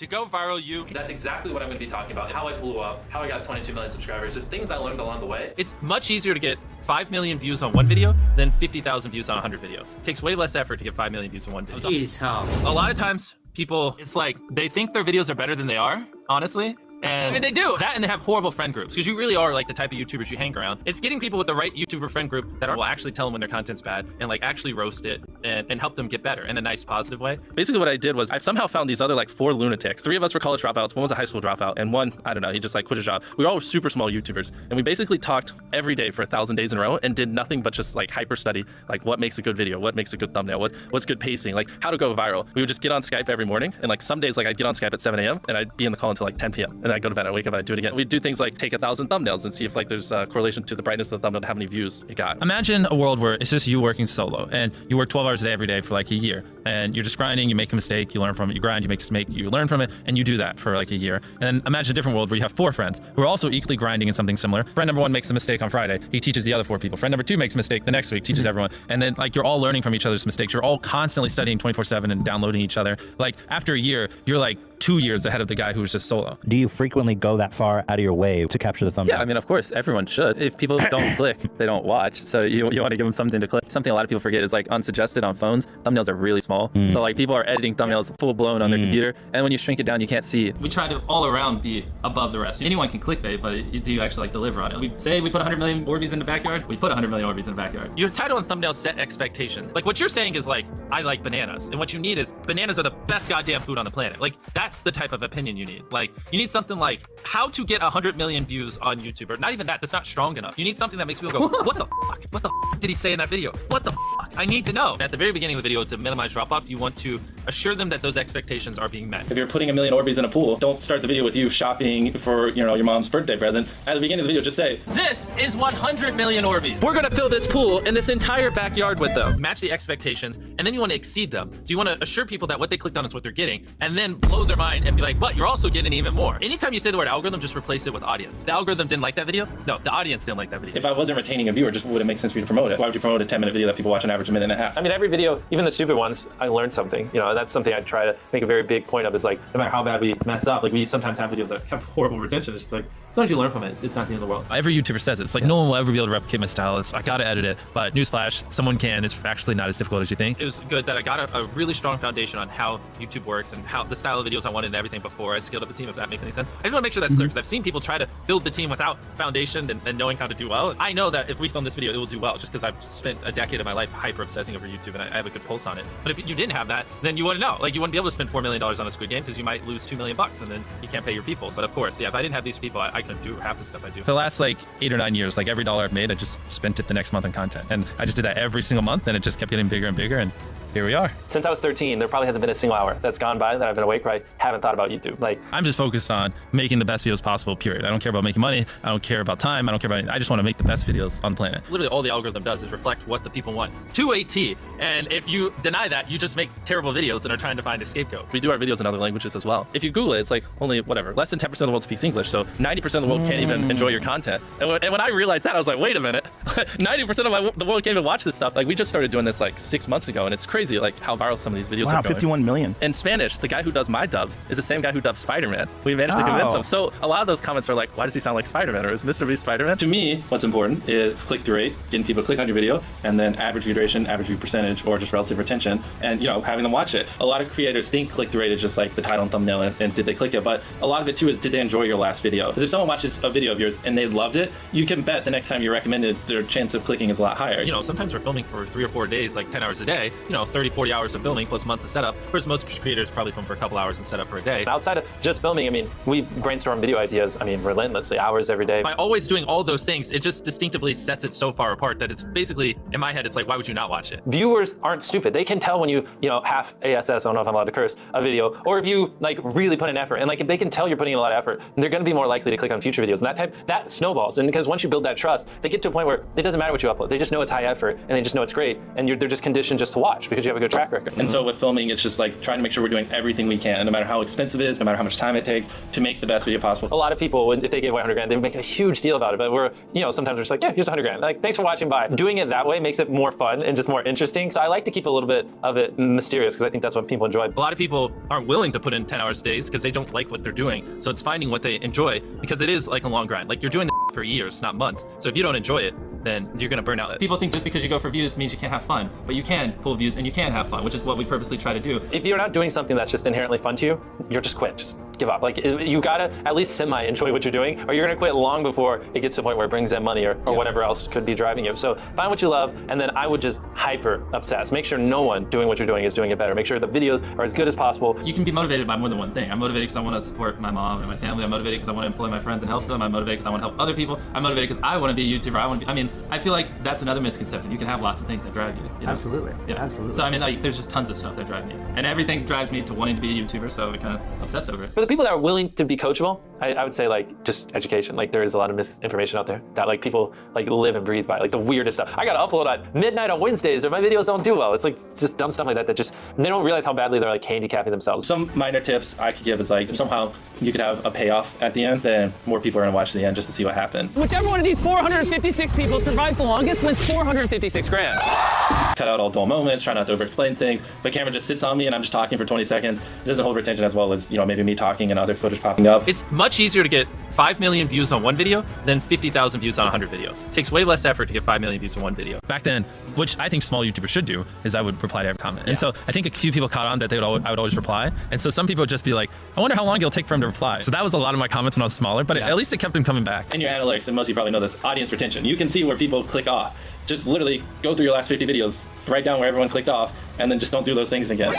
To go viral, that's exactly what I'm gonna be talking about. How I blew up, how I got 22 million subscribers, just things I learned along the way. It's much easier to get 5 million views on one video than 50,000 views on 100 videos. It takes way less effort to get 5 million views on one video. A lot of times, people, it's like, they think their videos are better than they are, honestly. And I mean, they do that, and they have horrible friend groups, because you really are like the type of YouTubers you hang around. It's getting people with the right YouTuber friend group that will actually tell them when their content's bad and like actually roast it and help them get better in a nice, positive way. Basically what I did was I somehow found these other like 4 lunatics. 3 of us were college dropouts, 1 was a high school dropout, and 1, I don't know, he just like quit his job. We all were super small YouTubers, and we basically talked every day for 1,000 days in a row and did nothing but just like hyper study, like what makes a good video, what makes a good thumbnail, what's good pacing, like how to go viral. We would just get on Skype every morning, and like some days like I'd get on Skype at 7 a.m. and I'd be in the call until like 10 p.m. and I'd go to bed, I'd wake up, I'd do it again. We'd do things like take 1,000 thumbnails and see if like there's a correlation to the brightness of the thumbnail to how many views it got. Imagine a world where it's just you working solo and you work 12 hours a day every day for like a year, and you're just grinding, you make a mistake, you learn from it, you grind, you make a mistake, you learn from it, and you do that for like a year. And then imagine a different world where you have 4 friends who are also equally grinding in something similar. Friend number 1 makes a mistake on Friday, he teaches the other 4 people. Friend number 2 makes a mistake the next week, teaches everyone. And then like you're all learning from each other's mistakes. You're all constantly studying 24/7 and downloading each other. Like after a year, you're like 2 years ahead of the guy who was just solo. Do you frequently go that far out of your way to capture the thumbnail? Yeah, I mean, of course, everyone should. If people don't click, they don't watch. So you want to give them something to click. Something a lot of people forget is like unsuggested on phones, thumbnails are really small. So like people are editing thumbnails full blown on their computer, and when you shrink it down, you can't see. We try to all around be above the rest. Anyone can clickbait, but do you actually like deliver on it? We say we put 100 million Orbeez in the backyard, we put 100 million Orbeez in the backyard. Your title and thumbnail set expectations. Like what you're saying is like, I like bananas. And what you need is bananas are the best goddamn food on the planet. Like that's the type of opinion you need. Like you need something like how to get 100 million views on YouTube, or not even that's not strong enough. You need something that makes people go, what the fuck? What the fuck did he say in that video? What the fuck? I need to know. At the very beginning of the video, to minimize drop off, you want to assure them that those expectations are being met. If you're putting 1 million Orbeez in a pool, don't start the video with you shopping for, you know, your mom's birthday present. At the beginning of the video, just say, this is 100 million Orbeez. We're gonna fill this pool and this entire backyard with them. Match the expectations, and then you want to exceed them. So you want to assure people that what they clicked on is what they're getting, and then blow their mind and be like, but you're also getting even more. Anytime you say the word algorithm, just replace it with audience. The algorithm didn't like that video? No, the audience didn't like that video. If I wasn't retaining a viewer, just wouldn't make sense for you to promote it. Why would you promote a 10-minute video that people watch on average a minute and a half? I mean, every video, even the stupid ones, I learned something. You know, that's something I try to make a very big point of, is like, no matter how bad we mess up, like we sometimes have videos that have horrible retention. It's just like, as long as you learn from it, it's not the end of the world. Every YouTuber says it. It's like no one will ever be able to replicate my style. I gotta edit it, but newsflash, someone can. It's actually not as difficult as you think. It was good that I got a really strong foundation on how YouTube works and how the style of videos I wanted and everything before I scaled up the team, if that makes any sense. I just want to make sure that's clear, because I've seen people try to build the team without foundation and knowing how to do well. I know that if we film this video, it will do well, just because I've spent a decade of my life hyper obsessing over YouTube and I have a good pulse on it. But if you didn't have that, then you wouldn't know. Like you wouldn't be able to spend $4 million on a Squid Game, because you might lose $2 million and then you can't pay your people. So of course, yeah, if I didn't have these people, I couldn't do half the stuff I do. For the last like 8 or 9 years, like every dollar I've made, I just spent it the next month on content. And I just did that every single month, and it just kept getting bigger and bigger, and here we are. Since I was 13, there probably hasn't been a single hour that's gone by that I've been awake where I haven't thought about YouTube. Like, I'm just focused on making the best videos possible, period. I don't care about making money. I don't care about time. I don't care about anything. I just want to make the best videos on the planet. Literally all the algorithm does is reflect what the people want to a T. And if you deny that, you just make terrible videos and are trying to find a scapegoat. We do our videos in other languages as well. If you Google it, it's like only whatever, less than 10% of the world speaks English. So 90% of the world can't even enjoy your content. And when I realized that, I was like, wait a minute, 90% of the world can't even watch this stuff. Like we just started doing this like 6 months ago, and it's crazy like how viral some of these videos are going. 51 million. In Spanish, the guy who does my dubs is the same guy who dubs Spider-Man. We managed to convince him. So a lot of those comments are like, why does he sound like Spider-Man, or is MrBeast Spider-Man? To me, what's important is click-through rate, getting people to click on your video, and then average view duration, average view percentage, or just relative retention, and you know, having them watch it. A lot of creators think click-through rate is just like the title and thumbnail and did they click it, but a lot of it too is did they enjoy your last video? Because if someone watches a video of yours and they loved it, you can bet the next time you recommend it, their chance of clicking is a lot higher. You know, sometimes we're filming for 3 or 4 days, like 10 hours a day, you know, 30, 40 hours of filming plus months of setup, whereas most creators probably film for a couple hours and set up for a day. Outside of just filming, I mean, we brainstorm video ideas, I mean, relentlessly, hours every day. By always doing all those things, it just distinctively sets it so far apart that it's basically, in my head, it's like, why would you not watch it? Viewers aren't stupid. They can tell when you know, half ASS, I don't know if I'm allowed to curse, a video, or if you like really put in effort. And like, if they can tell you're putting in a lot of effort, they're gonna be more likely to click on future videos. And that snowballs. And because once you build that trust, they get to a point where viewer, it doesn't matter what you upload. They just know it's high effort and they just know it's great, and they're just conditioned just to watch because you have a good track record. And so with filming, it's just like trying to make sure we're doing everything we can, no matter how expensive it is, no matter how much time it takes, to make the best video possible. A lot of people, if they give away 100 grand, they make a huge deal about it, but we're, sometimes we're just like, yeah, here's 100 grand. Like, thanks for watching, bye. Doing it that way makes it more fun and just more interesting. So I like to keep a little bit of it mysterious because I think that's what people enjoy. A lot of people aren't willing to put in 10 hours days because they don't like what they're doing. So it's finding what they enjoy, because it is like a long grind. Like, you're doing this for years, not months. So if you don't enjoy it, then you're gonna burn out. People think just because you go for views means you can't have fun, but you can pull views and you can have fun, which is what we purposely try to do. If you're not doing something that's just inherently fun to you, you're just quit. Just give up. Like, you gotta at least semi-enjoy what you're doing, or you're gonna quit long before it gets to the point where it brings in money or whatever else could be driving you. So find what you love, and then I would just hyper obsess. Make sure no one doing what you're doing is doing it better. Make sure the videos are as good as possible. You can be motivated by more than one thing. I'm motivated because I want to support my mom and my family. I'm motivated because I want to employ my friends and help them. I'm motivated because I want to help other people. I'm motivated because I want to be a YouTuber. I feel like that's another misconception. You can have lots of things that drive you. You know? Absolutely. Yeah. Absolutely. So like, there's just tons of stuff that drive me, and everything drives me to wanting to be a YouTuber. So we kind of obsess over it. For the people that are willing to be coachable, I would say, like, just education. Like, there is a lot of misinformation out there that, like, people like live and breathe by, like the weirdest stuff. I gotta upload at midnight on Wednesdays or my videos don't do well. It's like just dumb stuff like that just, they don't realize how badly they're like handicapping themselves. Some minor tips I could give is like, if somehow you could have a payoff at the end, then more people are gonna watch the end just to see what happened. Whichever one of these 456 people survives the longest wins 456 grand. Cut out all dull moments, try not to over-explain things. But camera just sits on me and I'm just talking for 20 seconds. It doesn't hold retention as well as, maybe me talking and other footage popping up. It's much easier to get 5 million views on one video than 50,000 views on 100 videos. It takes way less effort to get 5 million views on one video. Back then, which I think small YouTubers should do, is I would reply to every comment. And so I think a few people caught on that I would always reply. And so some people would just be like, I wonder how long it'll take for him to reply. So that was a lot of my comments when I was smaller, but at least it kept him coming back. And your analytics, and most of you probably know this, audience retention. You can see where people click off. Just literally go through your last 50 videos, write down where everyone clicked off, and then just don't do those things again.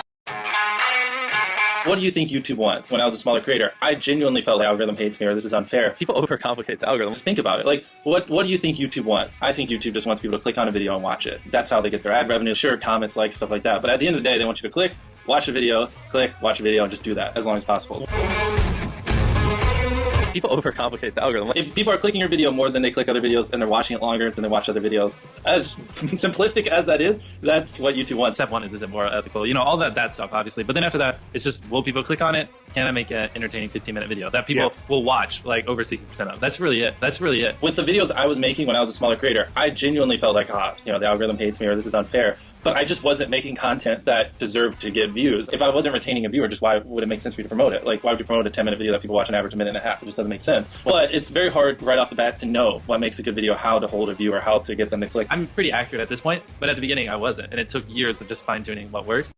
What do you think YouTube wants? When I was a smaller creator, I genuinely felt the algorithm hates me or this is unfair. People overcomplicate the algorithm. Just think about it. Like, what do you think YouTube wants? I think YouTube just wants people to click on a video and watch it. That's how they get their ad revenue. Sure, comments, likes, stuff like that. But at the end of the day, they want you to click, watch a video, click, watch a video, and just do that as long as possible. People overcomplicate the algorithm. If people are clicking your video more than they click other videos and they're watching it longer than they watch other videos, as simplistic as that is, that's what YouTube wants. Step one is it more ethical? All that stuff, obviously. But then after that, it's just, will people click on it? Can I make an entertaining 15-minute video that people will watch like over 60% of? That's really it. That's really it. With the videos I was making when I was a smaller creator, I genuinely felt like, the algorithm hates me or this is unfair. But I just wasn't making content that deserved to get views. If I wasn't retaining a viewer, just why would it make sense for you to promote it? Like, why would you promote a 10-minute video that people watch on average a minute and a half? It just doesn't make sense. But it's very hard right off the bat to know what makes a good video, how to hold a viewer, how to get them to click. I'm pretty accurate at this point, but at the beginning I wasn't. And it took years of just fine-tuning what works.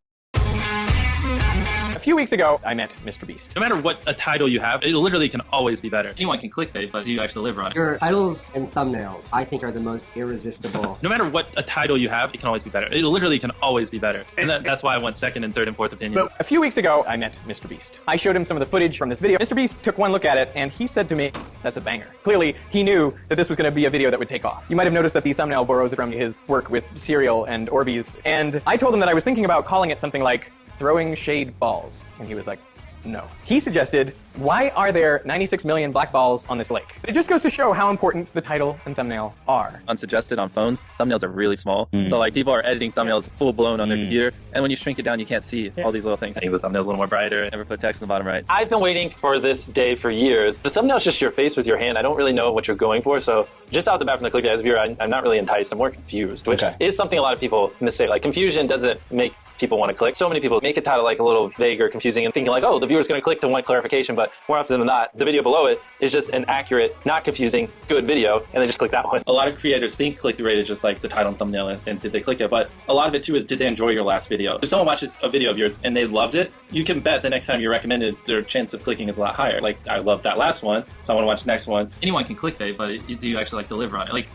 A few weeks ago, I met MrBeast. No matter what a title you have, it literally can always be better. Anyone can clickbait, but do you actually deliver on it? Your titles and thumbnails, I think, are the most irresistible. No matter what a title you have, it can always be better. It literally can always be better. And that's why I want second and third and fourth opinions. A few weeks ago, I met MrBeast. I showed him some of the footage from this video. MrBeast took one look at it, and he said to me, that's a banger. Clearly, he knew that this was going to be a video that would take off. You might have noticed that the thumbnail borrows from his work with cereal and Orbeez, and I told him that I was thinking about calling it something like Throwing Shade Balls, and he was like, no. He suggested, why are there 96 million black balls on this lake? It just goes to show how important the title and thumbnail are. Unsuggested on phones, thumbnails are really small. So like people are editing thumbnails full blown on their computer, and when you shrink it down, you can't see all these little things. I think the thumbnail's a little more brighter. Never put text in the bottom right. I've been waiting for this day for years. The thumbnail's just your face with your hand. I don't really know what you're going for, so just out the bat from the click as a viewer, I'm not really enticed. I'm more confused, which is something a lot of people mistake. Like, confusion doesn't make people want to click. So many people make a title like a little vague or confusing and thinking like, oh, the viewer's going to click to want clarification, but more often than not, the video below it is just an accurate, not confusing, good video, and they just click that one. A lot of creators think click-through rate is just like the title and thumbnail and did they click it, but a lot of it too is, did they enjoy your last video? If someone watches a video of yours and they loved it, you can bet the next time you recommend it, their chance of clicking is a lot higher. Like, I loved that last one, so I want to watch the next one. Anyone can clickbait, but do you actually deliver on it? Like,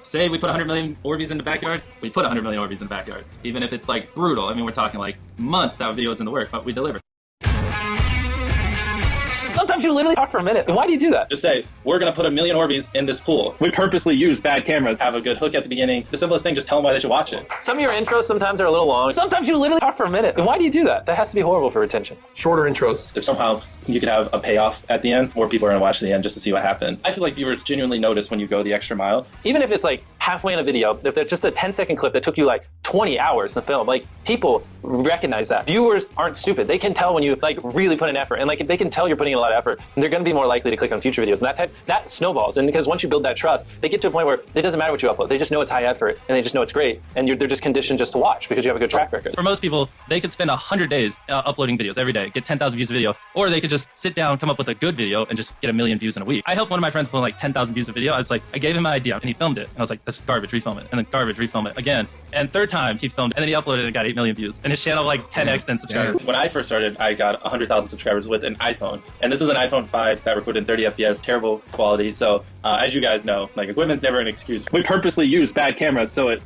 say we put 100 million Orbeez in the backyard, we put 100 million Orbeez in the backyard. Even if it's like brutal, I mean, we're talking like months that video is in the work, but we deliver. Sometimes you literally talk for a minute. Why do you do that? Just say, we're going to put 1 million Orbeez in this pool. We purposely use bad cameras. Have a good hook at the beginning. The simplest thing, just tell them why they should watch it. Some of your intros sometimes are a little long. Sometimes you literally talk for a minute. Why do you do that? That has to be horrible for retention. Shorter intros. If somehow you could have a payoff at the end, more people are going to watch the end just to see what happened. I feel like viewers genuinely notice when you go the extra mile. Even if it's like halfway in a video, if there's just a 10-second clip that took you like 20 hours to film, like people recognize that. Viewers aren't stupid. They can tell when you like really put an effort, and like if they can tell you're putting in a lot of effort, they're going to be more likely to click on future videos. And that snowballs. And because once you build that trust, they get to a point where it doesn't matter what you upload. They just know it's high effort, and they just know it's great, and they're just conditioned just to watch because you have a good track record. For most people, they could spend 100 days uploading videos every day, get 10,000 views a video, or they could just sit down, come up with a good video, and just get 1 million views in a week. I helped one of my friends put like 10,000 views a video. I gave him an idea, and he filmed it. And I was like, that's garbage, refilm it. And then garbage, refilm it again. And third time, he filmed, and then he uploaded it and got 8 million views. And his channel like 10x 10 subscribers. When I first started, I got 100,000 subscribers with an iPhone. And this is an iPhone 5 that recorded in 30 FPS, terrible quality. So as you guys know, like equipment's never an excuse. We purposely use bad cameras so it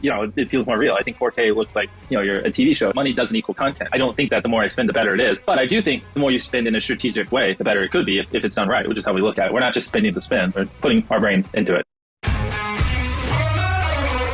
feels more real. I think 4K looks like, you're a TV show. Money doesn't equal content. I don't think that the more I spend, the better it is. But I do think the more you spend in a strategic way, the better it could be if it's done right, which is how we look at it. We're not just spending to spend. We're putting our brain into it.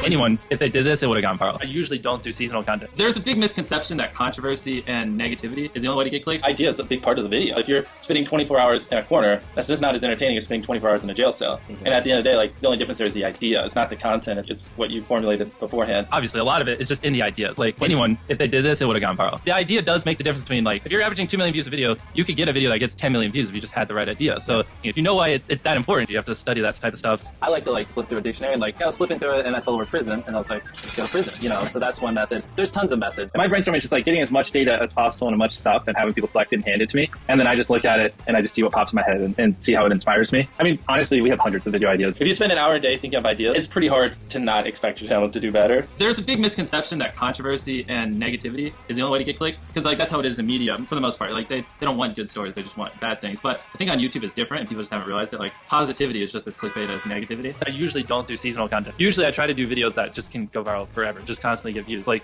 Anyone, if they did this, it would have gone viral. I usually don't do seasonal content. There's a big misconception that controversy and negativity is the only way to get clicks. Idea is a big part of the video. If you're spending 24 hours in a corner, that's just not as entertaining as spending 24 hours in a jail cell. Mm-hmm. And at the end of the day, like the only difference there is the idea. It's not the content. It's what you formulated beforehand. Obviously, a lot of it is just in the ideas. Like anyone, if they did this, it would have gone viral. The idea does make the difference between like, if you're averaging 2 million views a video, you could get a video that gets 10 million views if you just had the right idea. So if you know why it's that important, you have to study that type of stuff. I like to like flip through a dictionary and like I was flipping through it and I saw the word prison and I was like, go to prison, so that's one method. There's tons of methods. And my brainstorming is just like getting as much data as possible and as much stuff and having people collect it and hand it to me. And then I just look at it and I just see what pops in my head and see how it inspires me. I mean, honestly, we have hundreds of video ideas. If you spend an hour a day thinking of ideas, it's pretty hard to not expect your channel to do better. There's a big misconception that controversy and negativity is the only way to get clicks, because like that's how it is in media for the most part. Like they don't want good stories, they just want bad things. But I think on YouTube it's different and people just haven't realized it. Like positivity is just as clickbait as negativity. I usually don't do seasonal content. Usually I try to do videos that just can go viral forever, just constantly get views. Like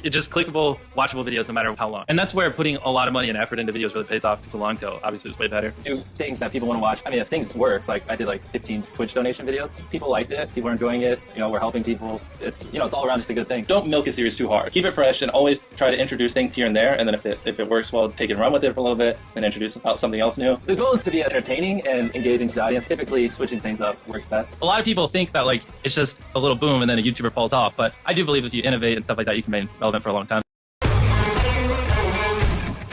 it's just clickable, watchable videos no matter how long. And that's where putting a lot of money and effort into videos really pays off, because the long tail obviously is way better. Do things that people want to watch. I mean, if things work, like I did like 15 Twitch donation videos, people liked it, people are enjoying it, we're helping people. It's it's all around just a good thing. Don't milk a series too hard. Keep it fresh and always try to introduce things here and there, and then if it works well, take it and run with it for a little bit and introduce something else new. The goal is to be entertaining and engaging to the audience. Typically switching things up works best. A lot of people think that like it's just a little boom and then a YouTuber falls off, but I do believe if you innovate and stuff like that, you can remain relevant for a long time.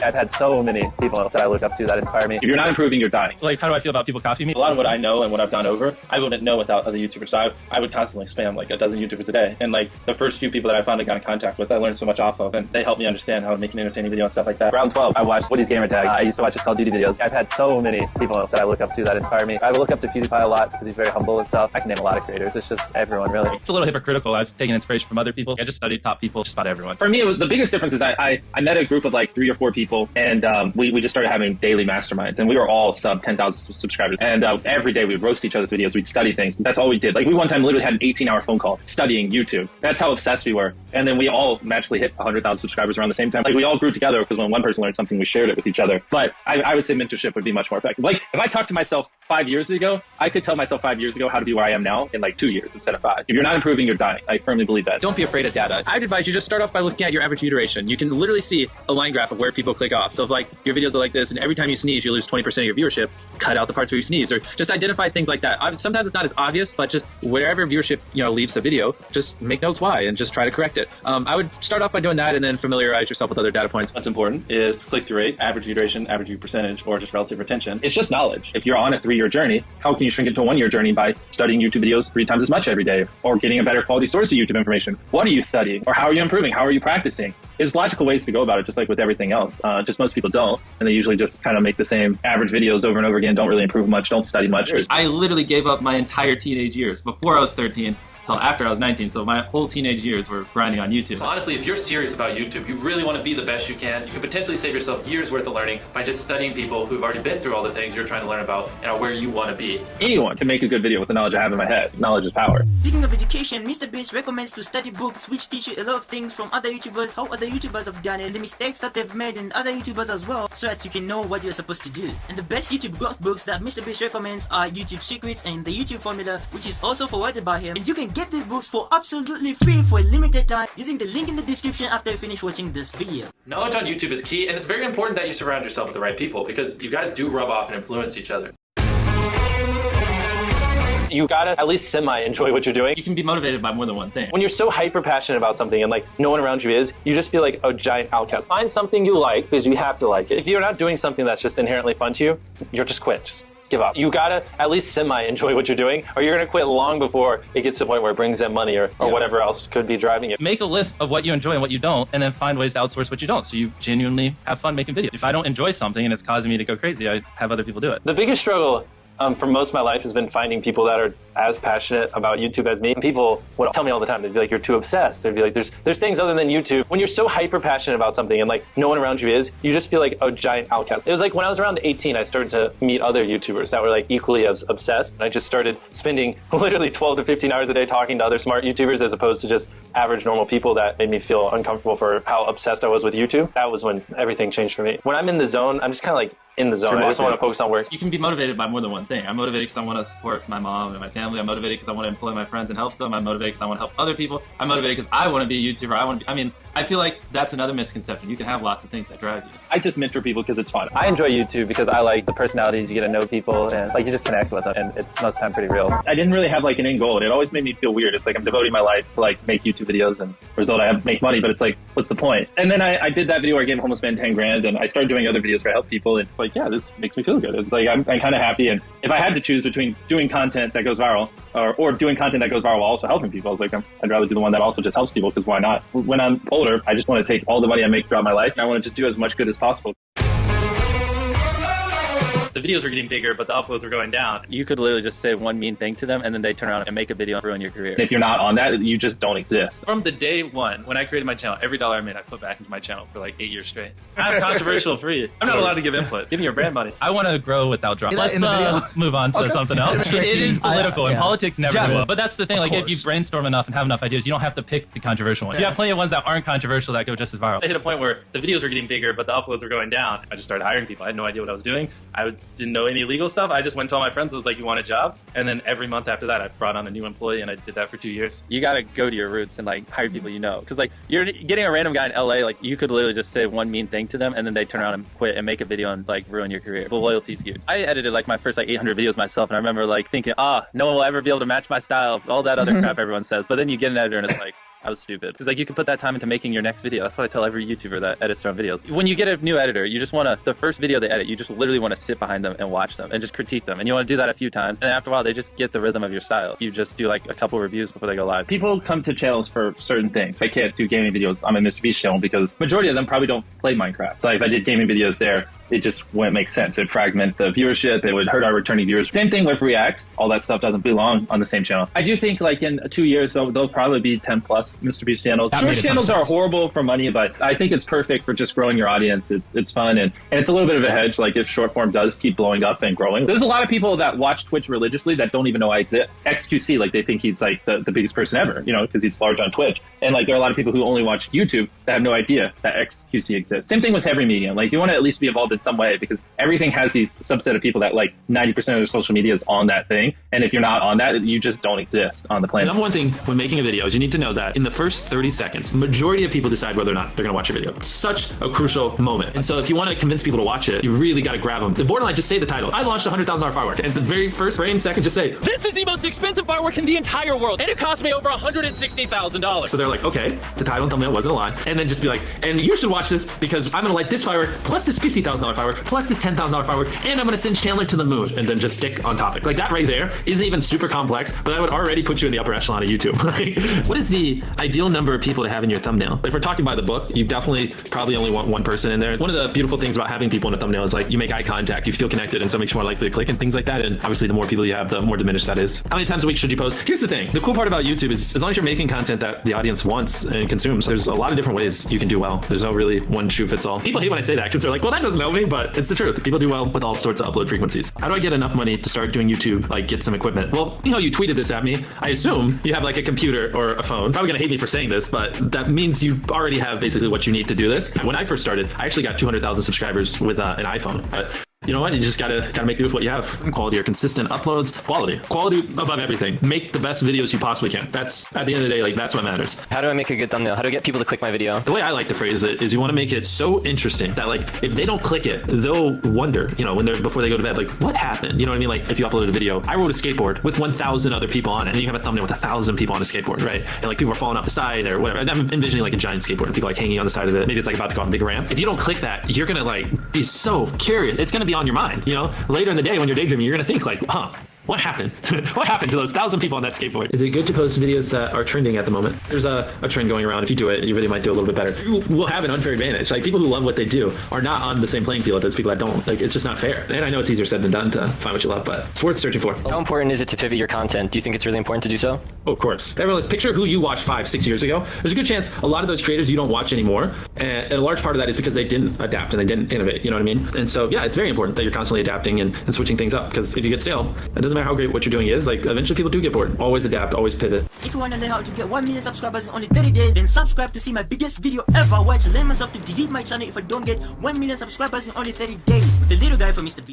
I've had so many people that I look up to that inspire me. If you're not improving, you're dying. Like, how do I feel about people copying me? A lot of what I know and what I've done over, I wouldn't know without other YouTubers. So I would constantly spam like a dozen YouTubers a day. And like the first few people that I finally got in contact with, I learned so much off of, and they helped me understand how to make an entertaining video and stuff like that. Round 12, I watched Woody's Gamer Tag. I used to watch his Call of Duty videos. I've had so many people that I look up to that inspire me. I look up to PewDiePie a lot because he's very humble and stuff. I can name a lot of creators. It's just everyone, really. It's a little hypocritical. I've taken inspiration from other people. I just studied top people, just about everyone. For me, the biggest difference is I met a group of like 3 or 4 people, and we just started having daily masterminds, and we were all sub 10,000 subscribers. And every day we'd roast each other's videos, we'd study things. That's all we did. Like we one time literally had an 18-hour phone call studying YouTube. That's how obsessed we were. And then we all magically hit 100,000 subscribers around the same time. Like we all grew together because when one person learned something, we shared it with each other. But I would say mentorship would be much more effective. Like if I talked to myself 5 years ago, I could tell myself 5 years ago how to be where I am now in like 2 years instead of 5. If you're not improving, you're dying. I firmly believe that. Don't be afraid of data. I'd advise you just start off by looking at your average view duration. You can literally see a line graph of where people click off. So if like your videos are like this, and every time you sneeze, you lose 20% of your viewership, cut out the parts where you sneeze, or just identify things like that. Sometimes it's not as obvious, but just wherever viewership leaves the video, just make notes why and just try to correct it. I would start off by doing that and then familiarize yourself with other data points. What's important is click-through rate, average view duration, average view percentage, or just relative retention. It's just knowledge. If you're on a 3-year journey, how can you shrink it to a 1-year journey by studying YouTube videos 3 times as much every day, or getting a better quality source of YouTube information? What are you studying, or how are you improving? How are you practicing? There's logical ways to go about it, just like with everything else. Just most people don't, and they usually just kind of make the same average videos over and over again, don't really improve much, don't study much. I literally gave up my entire teenage years before I was 13 till after I was 19, so my whole teenage years were grinding on YouTube. So honestly, if you're serious about YouTube, you really want to be the best you can could potentially save yourself years worth of learning by just studying people who've already been through all the things you're trying to learn about and are where you want to be. Anyone can make a good video with the knowledge I have in my head. Knowledge is power. Speaking of education, MrBeast recommends to study books which teach you a lot of things from other YouTubers, how other YouTubers have done it, and the mistakes that they've made in other YouTubers as well, so that you can know what you're supposed to do. And the best YouTube growth books that MrBeast recommends are YouTube Secrets and the YouTube Formula, which is also forwarded by him. And you can get these books for absolutely free for a limited time using the link in the description after you finish watching this video. Knowledge on YouTube is key, and it's very important that you surround yourself with the right people because you guys do rub off and influence each other. You gotta at least semi-enjoy what you're doing. You can be motivated by more than one thing. When you're so hyper-passionate about something and like no one around you is, you just feel like a giant outcast. Find something you like because you have to like it. If you're not doing something that's just inherently fun to you, you'll just quit. Just give up. You gotta at least semi-enjoy what you're doing, or you're gonna quit long before it gets to the point where it brings in money or whatever else could be driving it. Make a list of what you enjoy and what you don't, and then find ways to outsource what you don't, so you genuinely have fun making videos. If I don't enjoy something and it's causing me to go crazy, I have other people do it. The biggest struggle for most of my life has been finding people that are as passionate about YouTube as me. And people would tell me all the time, they'd be like, you're too obsessed. They'd be like, there's things other than YouTube. When you're so hyper passionate about something and like no one around you is, you just feel like a giant outcast. It was like when I was around 18, I started to meet other YouTubers that were like equally as obsessed. And I just started spending literally 12 to 15 hours a day talking to other smart YouTubers as opposed to just average normal people. That made me feel uncomfortable for how obsessed I was with YouTube. That was when everything changed for me. When I'm in the zone, I'm just kind of like in the zone. I just want to focus on work. You can be motivated by more than one thing. I'm motivated because I want to support my mom and my family. I'm motivated because I want to employ my friends and help them. I'm motivated because I want to help other people. I'm motivated because I want to be a YouTuber. I feel like that's another misconception. You can have lots of things that drive you. I just mentor people because it's fun. I enjoy YouTube because I like the personalities. You get to know people and like you just connect with them, and it's most of the time pretty real. I didn't really have like an end goal, and it always made me feel weird. It's like I'm devoting my life to like make YouTube videos, and the result I have to make money, but it's like, what's the point? And then I did that video where I gave a homeless man 10 grand, and I started doing other videos where I help people, and like, yeah, this makes me feel good. It's like I'm kind of happy, and if I had to choose between doing content that goes viral or doing content that goes viral while also helping people, I was like, I'd rather do the one that also just helps people, because why not? When I'm older, I just want to take all the money I make throughout my life, and I want to just do as much good as possible. The videos were getting bigger, but the uploads were going down. You could literally just say one mean thing to them, and then they turn around and make a video and ruin your career. And if you're not on that, you just don't exist. From the day one, when I created my channel, every dollar I made, I put back into my channel for like 8 years straight. I'm controversial free. I'm not allowed to give input. Give me your brand money. I want to grow without drama. Let's move on to something else. It is political, and politics never will. But that's the thing. Like, if you brainstorm enough and have enough ideas, you don't have to pick the controversial ones. You have plenty of ones that aren't controversial that go just as viral. I hit a point where the videos were getting bigger, but the uploads were going down. I just started hiring people. I had no idea what I was doing. I didn't know any legal stuff. I just went to all my friends. I was like, you want a job? And then every month after that, I brought on a new employee, and I did that for 2 years. You got to go to your roots and like hire people you know. Because like you're getting a random guy in LA, like you could literally just say one mean thing to them, and then they turn around and quit and make a video and like ruin your career. The loyalty is huge. I edited like my first like 800 videos myself, and I remember like thinking, no one will ever be able to match my style, all that other crap everyone says. But then you get an editor and it's like, I was stupid. Because like you can put that time into making your next video. That's what I tell every YouTuber that edits their own videos. When you get a new editor, you just want to, the first video they edit, you just literally want to sit behind them and watch them and just critique them. And you want to do that a few times. And after a while, they just get the rhythm of your style. You just do like a couple reviews before they go live. People come to channels for certain things. I can't do gaming videos on my MrBeast channel because majority of them probably don't play Minecraft. So if I did gaming videos there, it just wouldn't make sense. It'd fragment the viewership. It would hurt our returning viewers. Same thing with reacts. All that stuff doesn't belong on the same channel. I do think like in 2 years, there'll probably be 10 plus MrBeast channels. Short channels are horrible for money, but I think it's perfect for just growing your audience. It's fun, and it's a little bit of a hedge. Like if short form does keep blowing up and growing, there's a lot of people that watch Twitch religiously that don't even know I exist. XQC, like they think he's like the biggest person ever, you know, because he's large on Twitch. And like there are a lot of people who only watch YouTube that have no idea that XQC exists. Same thing with every medium. Like you want to at least be involved in some way, because everything has these subset of people that like 90% of their social media is on that thing. And if you're not on that, you just don't exist on the planet. Number one thing when making a video is you need to know that in the first 30 seconds, the majority of people decide whether or not they're going to watch your video. It's such a crucial moment. And so if you want to convince people to watch it, you really got to grab them. The borderline, just say the title. I launched a $100,000 firework. And the very first frame second, just say, This is the most expensive firework in the entire world, and it cost me over $160,000. so they're like, okay, the title and thumbnail wasn't a lie. And then just be like, and you should watch this because I'm going to light this firework, plus this $50,000 firework, plus this $10,000 firework, and I'm going to send Chandler to the moon. And then just stick on topic. Like that right there isn't even super complex, but that would already put you in the upper echelon of YouTube. What is the ideal number of people to have in your thumbnail? If we're talking by the book, you definitely probably only want one person in there. One of the beautiful things about having people in a thumbnail is like you make eye contact, you feel connected, and so it makes you more likely to click and things like that. And obviously the more people you have, the more diminished that is. How many times a week should you post? Here's the thing. The cool part about YouTube is as long as you're making content that the audience wants and consumes, there's a lot of different ways you can do well. There's no really one shoe fits all. People hate when I say that because they're like, well, that doesn't help me, but it's the truth. People do well with all sorts of upload frequencies. How do I get enough money to start doing YouTube, like get some equipment? Well, you know, you tweeted this at me. I assume you have like a computer or a phone. Probably gonna hate me for saying this, but that means you already have basically what you need to do this. When I first started, I actually got 200,000 subscribers with an iPhone. you know what? You just gotta make do with what you have. Quality or consistent uploads. Quality above everything. Make the best videos you possibly can. That's at the end of the day, like that's what matters. How do I make a good thumbnail? How do I get people to click my video? The way I like to phrase it is you want to make it so interesting that like if they don't click it, they'll wonder, you know, before they go to bed, like what happened? You know what I mean? Like if you upload a video, I rode a skateboard with 1,000 other people on it, and you have a thumbnail with 1,000 people on a skateboard, right? And like people are falling off the side or whatever. I'm envisioning like a giant skateboard and people like hanging on the side of it. Maybe it's like about to go off a big ramp. If you don't click that, you're gonna like be so curious. It's gonna be on your mind, you know? Later in the day when you're daydreaming, you're gonna think like, huh, what happened? What happened to those 1,000 people on that skateboard? Is it good to post videos that are trending at the moment? There's a trend going around. If you do it, your video might do a little bit better. You will have an unfair advantage. Like people who love what they do are not on the same playing field as people that don't. Like it's just not fair. And I know it's easier said than done to find what you love, but it's worth searching for. How important is it to pivot your content? Do you think it's really important to do so? Oh, of course. Everyone, let's picture who you watched 5-6 years ago. There's a good chance a lot of those creators you don't watch anymore. And a large part of that is because they didn't adapt and they didn't innovate. You know what I mean? And so, yeah, it's very important that you're constantly adapting and switching things up, because if you get stale, it doesn't matter how great what you're doing is. Like eventually people do get bored. Always adapt, always pivot. If you want to learn how to get 1 million subscribers in only 30 days, then subscribe to see my biggest video ever, where I challenge myself to delete my channel if I don't get 1 million subscribers in only 30 days. With the little guy from MrBeast.